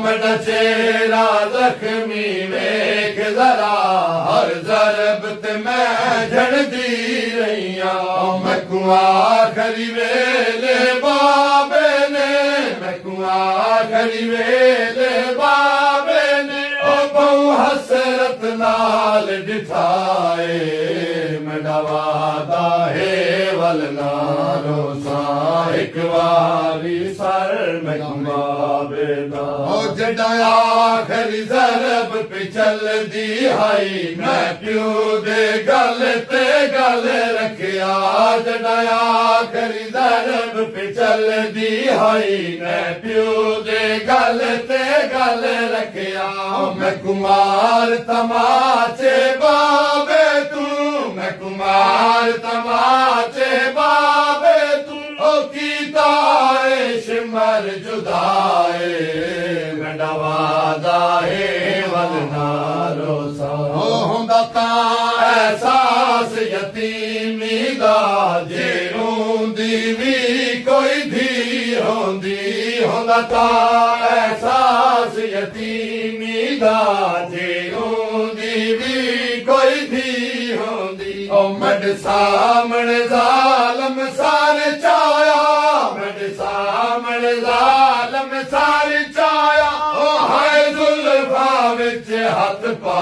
मेरा चेहरा जख्मी वेख जरा हर जरब ते मैं झड़दी रहिया मैं आखरी वेले बाबे ने मैं आखरी वेले बाबे ने ओ बहु हसरत नाल दिठाए मेरा वादा है वल नारो सा एक वारी सर मैं बाबे दा ओ जड़ा आखरी जरब पे चल दी हाई मैं प्यो दे गल ते गल रखिया जड़ा आखरी जरब पे चल दी हाई मैं प्यो दे गल ते गल रखिया मैं कुमार तमाचे बाबे तू मैं कुमार तमाचे बाबे तू ओ कीताए शिमर जुदाए मेरा वादा है वल नारो सा ओ हुंदा तां एहसास यतीमी दा जे रोंदी भी कोई धी होंदी हुंदा तां एहसास यतीमी दा जे रोंदी भी कोई धी होंदी ओ मड सामने जालम सारे चाया मड सामने जालम सारे चाया ओ हाय जुल्फा विच हथ पा